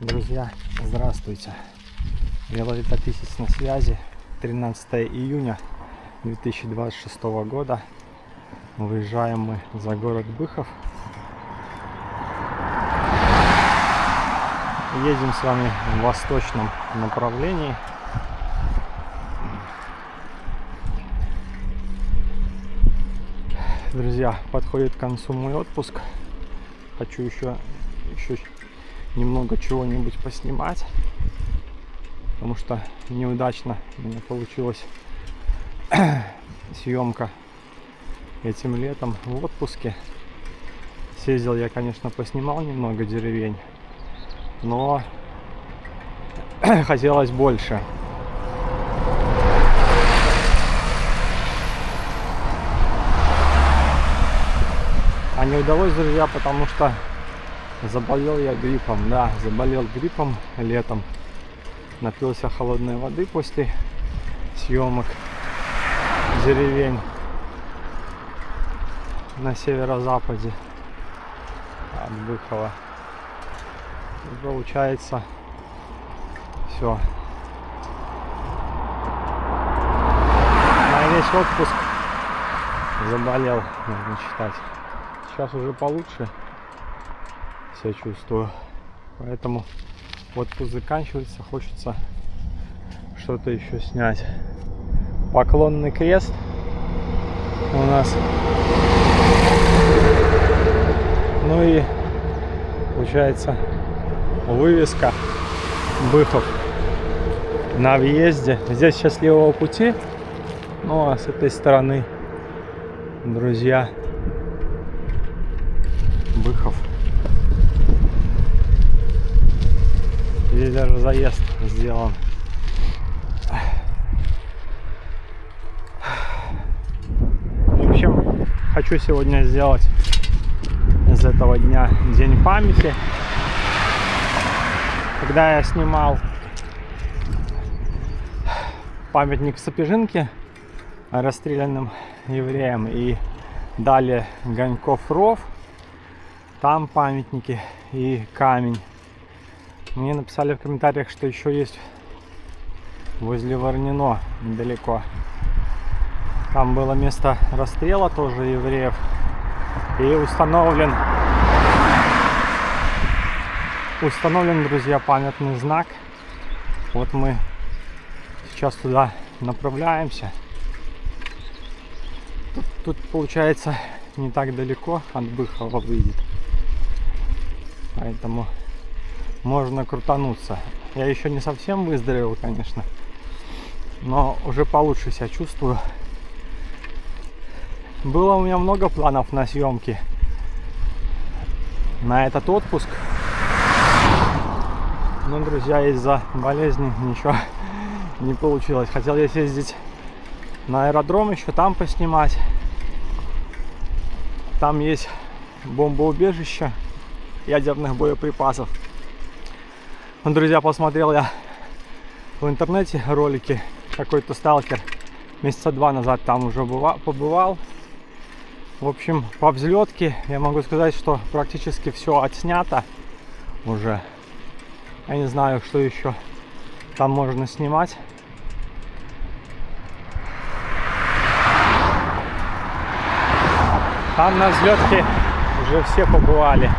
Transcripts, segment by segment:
Друзья, здравствуйте! Велолетописец на связи. 13 июня 2026 года. Выезжаем мы за город Быхов. Едем с вами в восточном направлении. Друзья, подходит к концу мой отпуск. Хочу еще немного чего-нибудь поснимать, потому что неудачно у меня получилась съемка этим летом в отпуске. Съездил я, конечно, поснимал немного деревень, но хотелось больше. А не удалось, друзья, потому что заболел я гриппом. Да, заболел гриппом летом. Напился холодной воды после съемок деревень на северо-западе от Быхова. И получается все. На весь отпуск заболел, можно считать. Сейчас уже получше себя чувствую, поэтому отпуск заканчивается, хочется что-то еще снять. Поклонный крест у нас, ну и получается вывеска Быхов на въезде. Здесь счастливого пути, ну а с этой стороны, друзья, Быхов. Здесь даже заезд сделан. В общем, хочу сегодня сделать из этого дня день памяти. Когда я снимал памятник Сапежинке расстрелянным евреям и далее Ганьков ров, там памятники и камень. Мне написали в комментариях, что еще есть возле Варнино недалеко. Там было место расстрела тоже евреев. И установлен, друзья, памятный знак. Вот мы сейчас туда направляемся. Тут получается не так далеко от Быхова выйдет. Поэтому можно крутануться. Я еще не совсем выздоровел, конечно, но уже получше себя чувствую. Было у меня много планов на съемки на этот отпуск, но, друзья, из-за болезни ничего не получилось. Хотел я съездить на аэродром, еще там поснимать. Там есть бомбоубежище ядерных боеприпасов. Ну, друзья, посмотрел я в интернете ролики, какой-то сталкер месяца 2 назад там уже побывал. В общем, по взлетке я могу сказать, что практически все отснято уже. Я не знаю, что еще там можно снимать. Там на взлетке уже все побывали,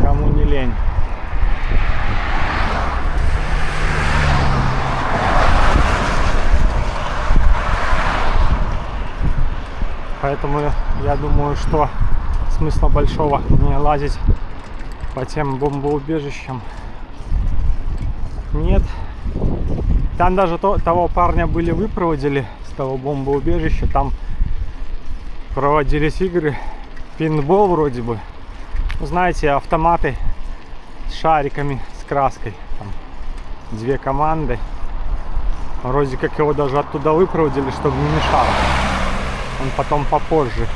кому не лень. Поэтому я думаю, что смысла большого не лазить по тем бомбоубежищам нет. Там даже того парня выпроводили с того бомбоубежища. Там проводились игры, пейнтбол вроде бы. Знаете, автоматы с шариками, с краской. Там 2 команды. Вроде как его даже оттуда выпроводили, чтобы не мешало. Он потом попозже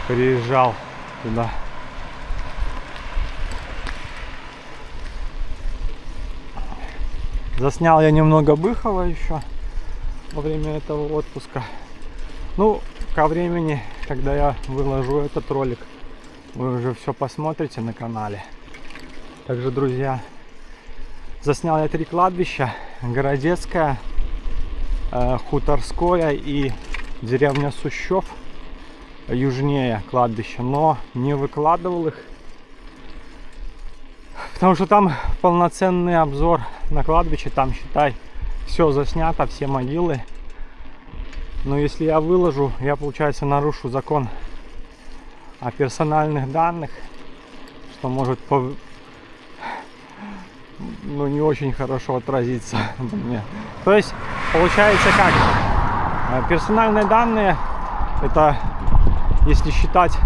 приезжал туда. Заснял я немного Быхова еще во время этого отпуска. Ну, ко времени, когда я выложу этот ролик, вы уже все посмотрите на канале. Также, друзья, заснял я 3 кладбища: Городецкое, Хуторское и деревня Сущев, южнее кладбища, но не выкладывал их, потому что там полноценный обзор на кладбище, там, считай, все заснято, все могилы. Но если я выложу, я, получается, нарушу закон о персональных данных, что может не очень хорошо отразиться мне. То есть получается как? Персональные данные, это, если считать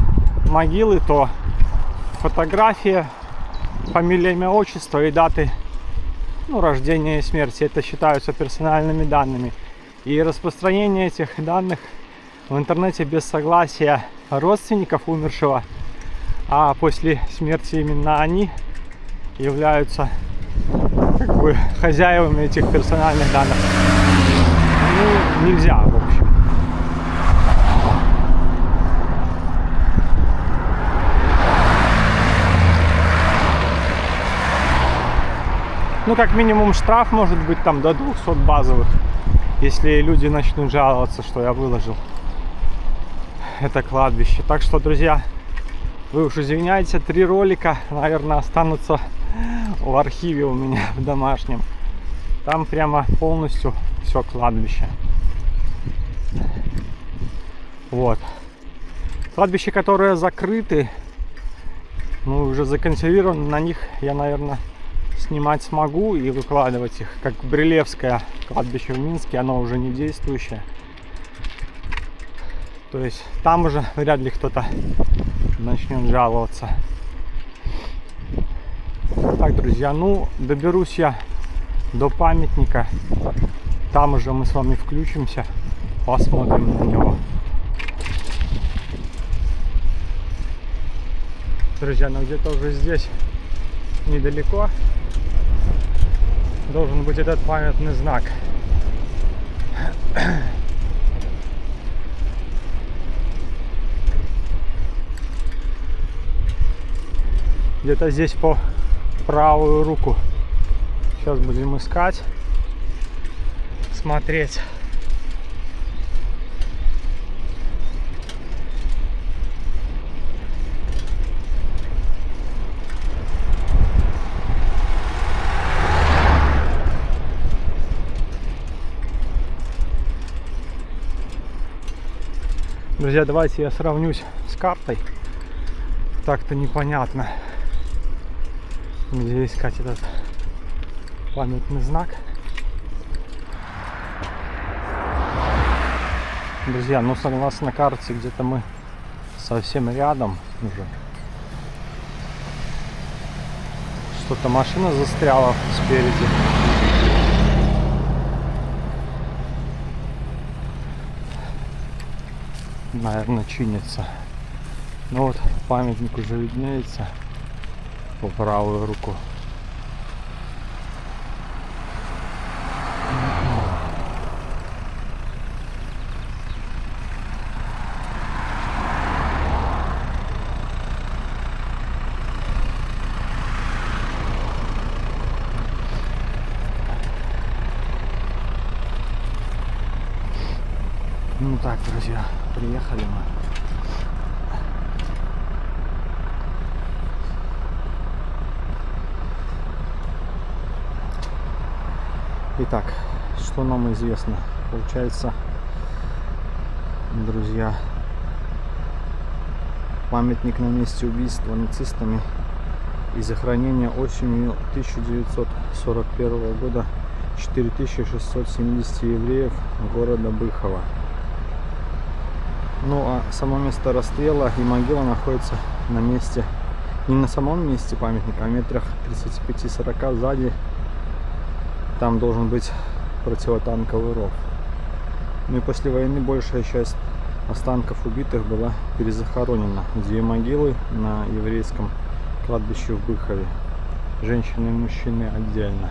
могилы, то фотография, фамилия, имя, отчество и даты рождения и смерти, это считаются персональными данными. И распространение этих данных в интернете без согласия родственников умершего, а после смерти именно они являются как бы хозяевами этих персональных данных, нельзя, в общем. Как минимум штраф может быть там до 200 базовых, если люди начнут жаловаться, что я выложил это кладбище. Так что, друзья, вы уж извиняйте, 3 ролика, наверное, останутся в архиве у меня в домашнем. Там прямо полностью все кладбище. Вот. Кладбища, которые закрыты, уже законсервированы, на них я, наверное, снимать смогу и выкладывать их. Как Брилевское кладбище в Минске, оно уже не действующее. То есть там уже вряд ли кто-то начнет жаловаться. Так, друзья, доберусь я до памятника. Там уже мы с вами включимся, посмотрим на него. Друзья, где-то уже здесь недалеко должен быть этот памятный знак. Где-то здесь по правую руку. Сейчас будем искать, смотреть. Друзья, давайте я сравнюсь с картой. Так-то непонятно, где искать этот памятный знак. Друзья, согласно карте, где-то мы совсем рядом уже. Что-то машина застряла спереди. Наверное, чинится. Вот памятник уже виднеется по правую руку. Так, друзья, приехали мы. Итак, что нам известно? Получается, друзья, памятник на месте убийства нацистами и захоронения осенью 1941 года 4670 евреев города Быхова. А само место расстрела и могила находится на месте, не на самом месте памятника, а метрах 35-40 сзади. Там должен быть противотанковый ров. И после войны большая часть останков убитых была перезахоронена. 2 могилы на еврейском кладбище в Быхове. Женщины и мужчины отдельно.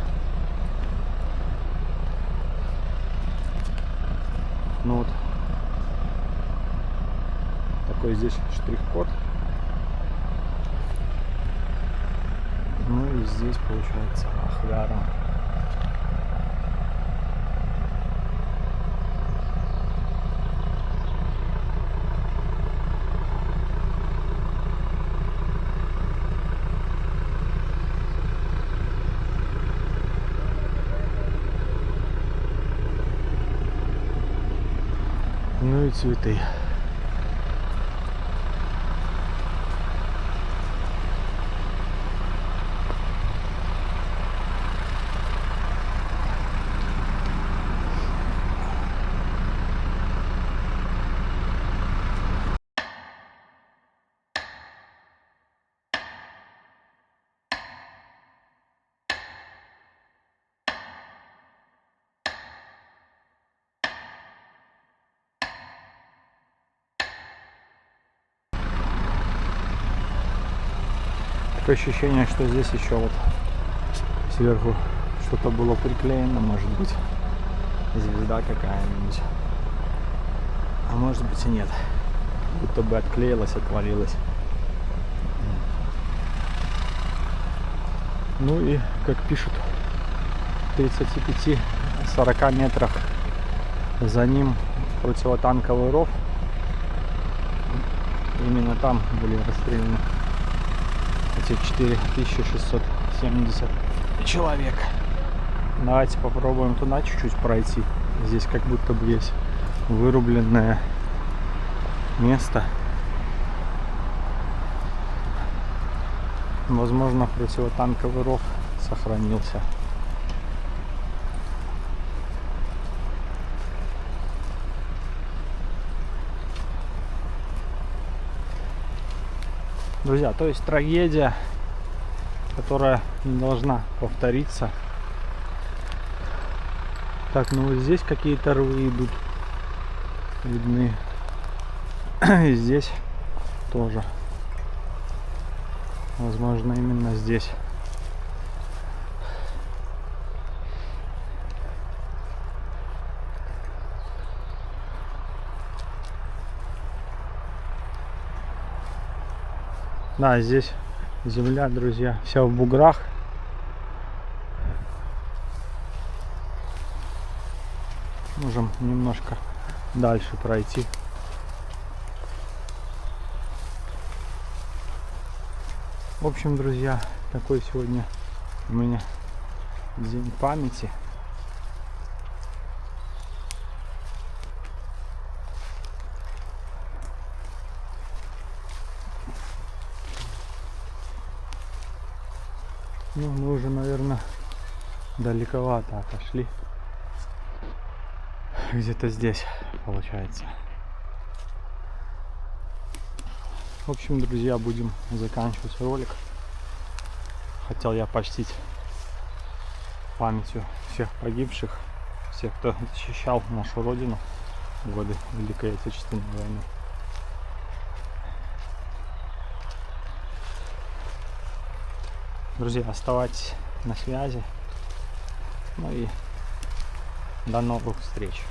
Такой здесь штрих-код. И здесь получается Ахвяром. Ну и цветы. Такое ощущение, что здесь еще вот сверху что-то было приклеено, может быть, звезда какая-нибудь. А может быть и нет. Будто бы отклеилась, отвалилась. Ну и, как пишут, в 35-40 метрах за ним противотанковый ров. Именно там были расстреляны эти 4670 человек. Давайте попробуем туда чуть-чуть пройти. Здесь как будто бы есть вырубленное место. Возможно, противотанковый ров сохранился. Друзья, то есть трагедия, которая не должна повториться. Так, ну вот здесь какие-то рвы идут, видны. И здесь тоже. Возможно, именно здесь. Да, здесь земля, друзья, вся в буграх. Можем немножко дальше пройти. В общем, друзья, такой сегодня у меня день памяти. Ну, мы уже, наверное, далековато отошли. Где-то здесь, получается. В общем, друзья, будем заканчивать ролик. Хотел я почтить памятью всех погибших, всех, кто защищал нашу родину в годы Великой Отечественной войны. Друзья, оставайтесь на связи. Ну и до новых встреч.